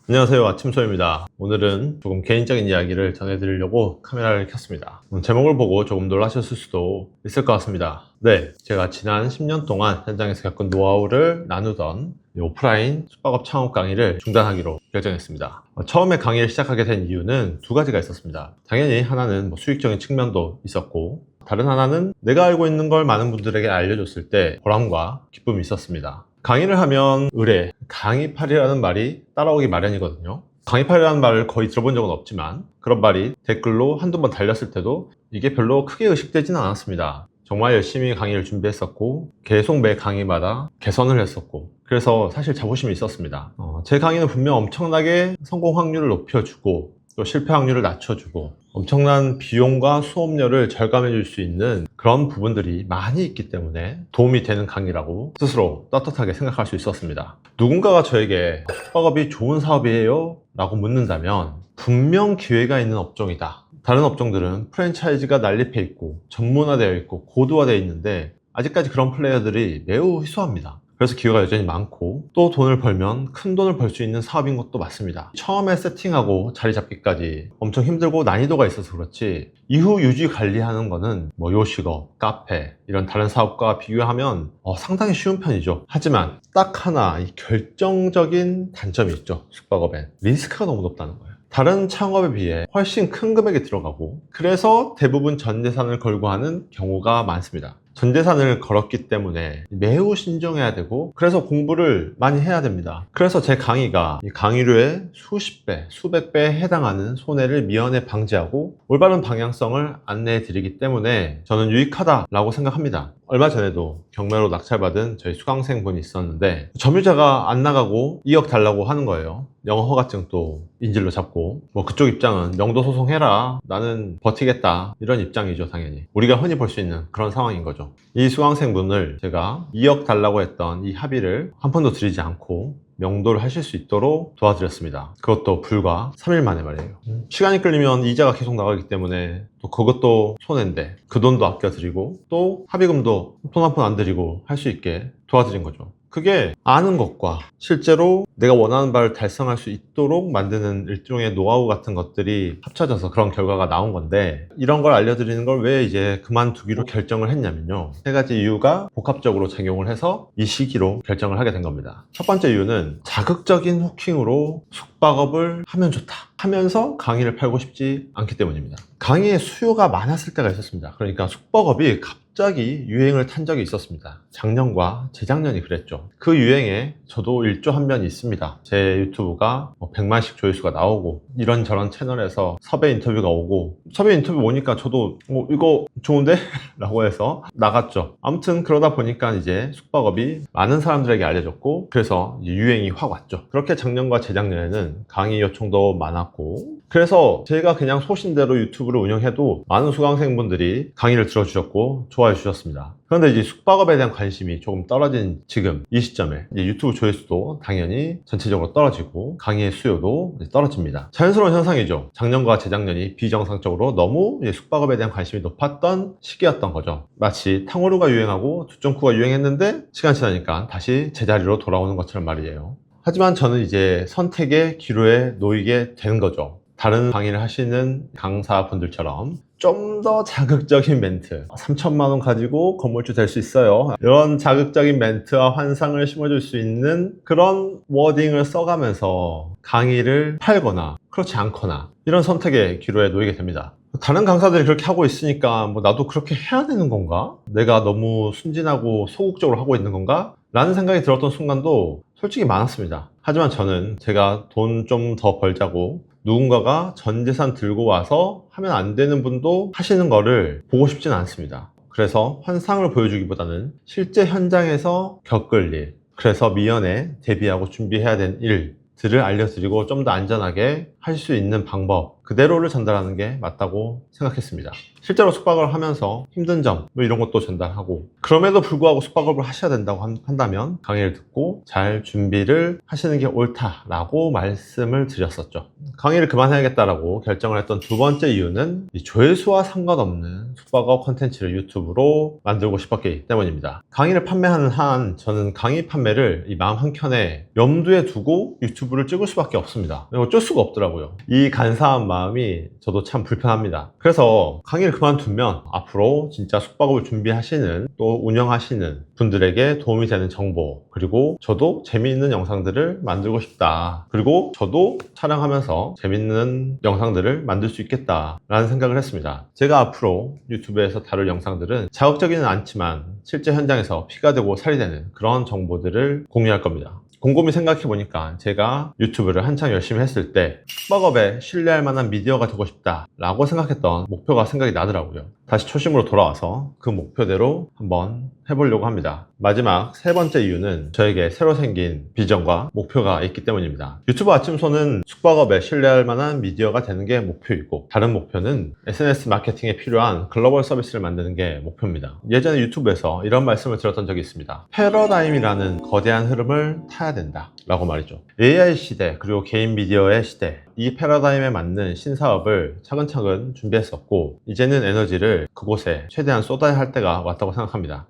안녕하세요, 아침소입니다. 오늘은 조금 개인적인 이야기를 전해드리려고 카메라를 켰습니다. 제목을 보고 조금 놀라셨을 수도 있을 것 같습니다. 네, 제가 지난 10년 동안 현장에서 겪은 노하우를 나누던 오프라인 숙박업 창업 강의를 중단하기로 결정했습니다. 처음에 강의를 시작하게 된 이유는 두 가지가 있었습니다. 당연히 하나는 수익적인 측면도 있었고, 다른 하나는 내가 알고 있는 걸 많은 분들에게 알려줬을 때 보람과 기쁨이 있었습니다. 강의를 하면 의뢰, 강의팔이라는 말이 따라오기 마련이거든요. 강의팔이라는 말을 거의 들어본 적은 없지만 그런 말이 댓글로 한두 번 달렸을 때도 이게 별로 크게 의식되지는 않았습니다. 정말 열심히 강의를 준비했었고 계속 매 강의마다 개선을 했었고, 그래서 사실 자부심이 있었습니다. 제 강의는 분명 엄청나게 성공 확률을 높여주고 또 실패 확률을 낮춰주고 엄청난 비용과 수업료를 절감해 줄 수 있는 그런 부분들이 많이 있기 때문에 도움이 되는 강의라고 스스로 떳떳하게 생각할 수 있었습니다. 누군가가 저에게 숙박업이 좋은 사업이에요? 라고 묻는다면 분명 기회가 있는 업종이다. 다른 업종들은 프랜차이즈가 난립해 있고 전문화되어 있고 고도화되어 있는데 아직까지 그런 플레이어들이 매우 희소합니다. 그래서 기회가 여전히 많고 또 돈을 벌면 큰 돈을 벌 수 있는 사업인 것도 맞습니다. 처음에 세팅하고 자리 잡기까지 엄청 힘들고 난이도가 있어서 그렇지 이후 유지 관리하는 거는 요식업, 카페 이런 다른 사업과 비교하면 상당히 쉬운 편이죠. 하지만 딱 하나 이 결정적인 단점이 있죠. 숙박업엔 리스크가 너무 높다는 거예요. 다른 창업에 비해 훨씬 큰 금액이 들어가고, 그래서 대부분 전 재산을 걸고 하는 경우가 많습니다. 전 재산을 걸었기 때문에 매우 신중해야 되고, 그래서 공부를 많이 해야 됩니다. 그래서 제 강의가 이 강의료의 수십 배, 수백 배에 해당하는 손해를 미연에 방지하고 올바른 방향성을 안내해 드리기 때문에 저는 유익하다라고 생각합니다. 얼마 전에도 경매로 낙찰받은 저희 수강생분이 있었는데 점유자가 안 나가고 2억 달라고 하는 거예요. 영어 허가증도 인질로 잡고, 그쪽 입장은 영도 소송해라, 나는 버티겠다, 이런 입장이죠. 당연히 우리가 흔히 볼 수 있는 그런 상황인 거죠. 이 수강생분을 제가 2억 달라고 했던 이 합의를 한 푼도 드리지 않고 명도를 하실 수 있도록 도와드렸습니다. 그것도 불과 3일 만에 말이에요. 시간이 끌리면 이자가 계속 나가기 때문에 또 그것도 손해인데 그 돈도 아껴드리고 또 합의금도 돈 한 푼 안 드리고 할 수 있게 도와드린 거죠. 그게 아는 것과 실제로 내가 원하는 바를 달성할 수 있도록 만드는 일종의 노하우 같은 것들이 합쳐져서 그런 결과가 나온 건데, 이런 걸 알려드리는 걸 왜 이제 그만두기로 결정을 했냐면요, 세 가지 이유가 복합적으로 작용을 해서 이 시기로 결정을 하게 된 겁니다. 첫 번째 이유는 자극적인 호킹으로 숙박업을 하면 좋다 하면서 강의를 팔고 싶지 않기 때문입니다. 강의의 수요가 많았을 때가 있었습니다. 그러니까 숙박업이 갑자기 유행을 탄 적이 있었습니다. 작년과 재작년이 그랬죠. 그 유행에 저도 일조한 면이 있습니다. 제 유튜브가 100만씩 조회수가 나오고 이런저런 채널에서 섭외 인터뷰가 오고, 섭외 인터뷰 오니까 저도 이거 좋은데? 라고 해서 나갔죠. 아무튼 그러다 보니까 이제 숙박업이 많은 사람들에게 알려졌고, 그래서 이제 유행이 확 왔죠. 그렇게 작년과 재작년에는 강의 요청도 많았고, 그래서 제가 그냥 소신대로 유튜브를 운영해도 많은 수강생분들이 강의를 들어주셨고 좋아해 주셨습니다. 그런데 이제 숙박업에 대한 관심이 조금 떨어진 지금 이 시점에 이제 유튜브 조회수도 당연히 전체적으로 떨어지고 강의의 수요도 떨어집니다. 자연스러운 현상이죠. 작년과 재작년이 비정상적으로 너무 숙박업에 대한 관심이 높았던 시기였던 거죠. 마치 탕후루가 유행하고 두쫑쿠가 유행했는데 시간 지나니까 다시 제자리로 돌아오는 것처럼 말이에요. 하지만 저는 이제 선택의 기로에 놓이게 되는 거죠. 다른 강의를 하시는 강사분들처럼 좀 더 자극적인 멘트, 3천만 원 가지고 건물주 될 수 있어요, 이런 자극적인 멘트와 환상을 심어줄 수 있는 그런 워딩을 써가면서 강의를 팔거나 그렇지 않거나 이런 선택의 기로에 놓이게 됩니다. 다른 강사들이 그렇게 하고 있으니까 나도 그렇게 해야 되는 건가? 내가 너무 순진하고 소극적으로 하고 있는 건가? 라는 생각이 들었던 순간도 솔직히 많았습니다. 하지만 저는 제가 돈 좀 더 벌자고 누군가가 전 재산 들고 와서 하면 안 되는 분도 하시는 거를 보고 싶지는 않습니다. 그래서 환상을 보여주기보다는 실제 현장에서 겪을 일, 그래서 미연에 대비하고 준비해야 되는 일들을 알려드리고 좀 더 안전하게 할 수 있는 방법, 그대로를 전달하는 게 맞다고 생각했습니다. 실제로 숙박을 하면서 힘든 점 이런 것도 전달하고, 그럼에도 불구하고 숙박업을 하셔야 된다고 한다면 강의를 듣고 잘 준비를 하시는 게 옳다라고 말씀을 드렸었죠. 강의를 그만해야겠다라고 결정을 했던 두 번째 이유는 이 조회수와 상관없는 숙박업 컨텐츠를 유튜브로 만들고 싶었기 때문입니다. 강의를 판매하는 한 저는 강의 판매를 이 마음 한켠에 염두에 두고 유튜브를 찍을 수밖에 없습니다. 어쩔 수가 없더라고요. 이 간사한 마음이 저도 참 불편합니다. 그래서 강의를 그만두면 앞으로 진짜 숙박업을 준비하시는 또 운영하시는 분들에게 도움이 되는 정보, 그리고 저도 재미있는 영상들을 만들고 싶다, 그리고 저도 촬영하면서 재미있는 영상들을 만들 수 있겠다 라는 생각을 했습니다. 제가 앞으로 유튜브에서 다룰 영상들은 자극적이는 않지만 실제 현장에서 피가 되고 살이 되는 그런 정보들을 공유할 겁니다. 곰곰이 생각해보니까 제가 유튜브를 한창 열심히 했을 때 숙박업에 신뢰할 만한 미디어가 되고 싶다 라고 생각했던 목표가 생각이 나더라고요. 다시 초심으로 돌아와서 그 목표대로 한번 해보려고 합니다. 마지막 세 번째 이유는 저에게 새로 생긴 비전과 목표가 있기 때문입니다. 유튜브 아침소는 숙박업에 신뢰할 만한 미디어가 되는 게 목표이고, 다른 목표는 SNS 마케팅에 필요한 글로벌 서비스를 만드는 게 목표입니다. 예전에 유튜브에서 이런 말씀을 들었던 적이 있습니다. 패러다임이라는 거대한 흐름을 타야 된다 라고 말이죠. AI 시대 그리고 개인 미디어의 시대, 이 패러다임에 맞는 신사업을 차근차근 준비했었고, 이제는 에너지를 그곳에 최대한 쏟아야 할 때가 왔다고 생각합니다.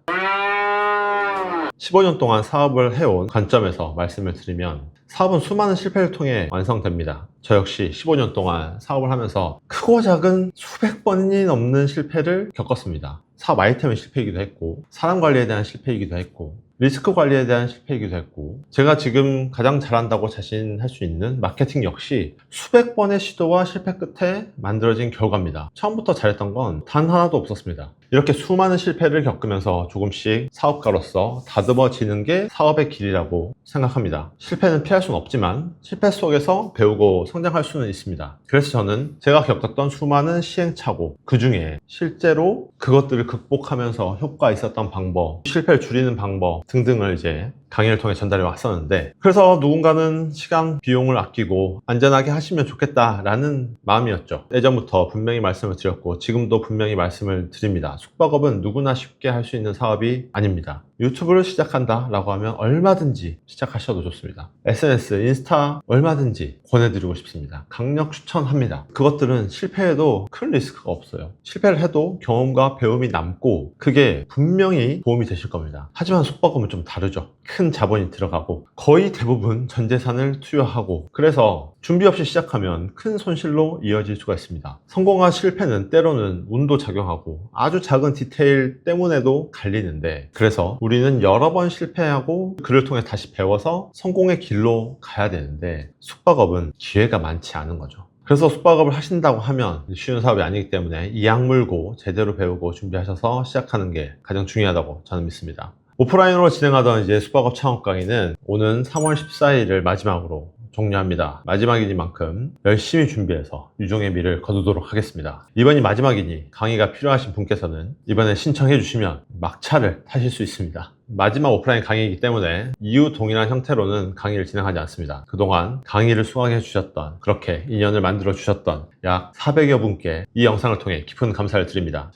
15년 동안 사업을 해온 관점에서 말씀을 드리면, 사업은 수많은 실패를 통해 완성됩니다. 저 역시 15년 동안 사업을 하면서 크고 작은 수백 번이 넘는 실패를 겪었습니다. 사업 아이템의 실패이기도 했고, 사람 관리에 대한 실패이기도 했고, 리스크 관리에 대한 실패이기도 했고, 제가 지금 가장 잘한다고 자신할 수 있는 마케팅 역시 수백 번의 시도와 실패 끝에 만들어진 결과입니다. 처음부터 잘했던 건 단 하나도 없었습니다. 이렇게 수많은 실패를 겪으면서 조금씩 사업가로서 다듬어지는 게 사업의 길이라고 생각합니다. 실패는 피할 수는 없지만 실패 속에서 배우고 성장할 수는 있습니다. 그래서 저는 제가 겪었던 수많은 시행착오, 그 중에 실제로 그것들을 극복하면서 효과 있었던 방법, 실패를 줄이는 방법 등등을 이제 강의를 통해 전달해 왔었는데, 그래서 누군가는 시간, 비용을 아끼고 안전하게 하시면 좋겠다라는 마음이었죠. 예전부터 분명히 말씀을 드렸고 지금도 분명히 말씀을 드립니다. 숙박업은 누구나 쉽게 할 수 있는 사업이 아닙니다. 유튜브를 시작한다 라고 하면 얼마든지 시작하셔도 좋습니다. SNS, 인스타 얼마든지 권해드리고 싶습니다. 강력 추천합니다. 그것들은 실패해도 큰 리스크가 없어요. 실패를 해도 경험과 배움이 남고 그게 분명히 도움이 되실 겁니다. 하지만 숙박업은 좀 다르죠. 큰 자본이 들어가고 거의 대부분 전 재산을 투여하고, 그래서 준비 없이 시작하면 큰 손실로 이어질 수가 있습니다. 성공과 실패는 때로는 운도 작용하고 아주 작은 디테일 때문에도 갈리는데, 그래서 우리는 여러 번 실패하고 그를 통해 다시 배워서 성공의 길로 가야 되는데, 숙박업은 기회가 많지 않은 거죠. 그래서 숙박업을 하신다고 하면 쉬운 사업이 아니기 때문에 이악 물고 제대로 배우고 준비하셔서 시작하는 게 가장 중요하다고 저는 믿습니다. 오프라인으로 진행하던 이제 숙박업 창업 강의는 오는 3월 14일을 마지막으로 종료합니다. 마지막이니만큼 열심히 준비해서 유종의 미를 거두도록 하겠습니다. 이번이 마지막이니 강의가 필요하신 분께서는 이번에 신청해 주시면 막차를 타실 수 있습니다. 마지막 오프라인 강의이기 때문에 이후 동일한 형태로는 강의를 진행하지 않습니다. 그동안 강의를 수강해 주셨던, 그렇게 인연을 만들어 주셨던 약 400여 분께 이 영상을 통해 깊은 감사를 드립니다.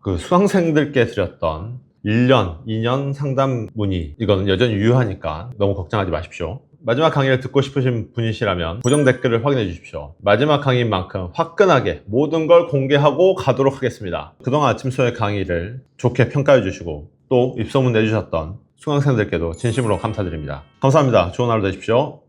그 수강생들께 드렸던 1년, 2년 상담 문의, 이거는 여전히 유효하니까 너무 걱정하지 마십시오. 마지막 강의를 듣고 싶으신 분이시라면 고정 댓글을 확인해 주십시오. 마지막 강의인 만큼 화끈하게 모든 걸 공개하고 가도록 하겠습니다. 그동안 아침소의 강의를 좋게 평가해 주시고 또 입소문 내주셨던 수강생들께도 진심으로 감사드립니다. 감사합니다. 좋은 하루 되십시오.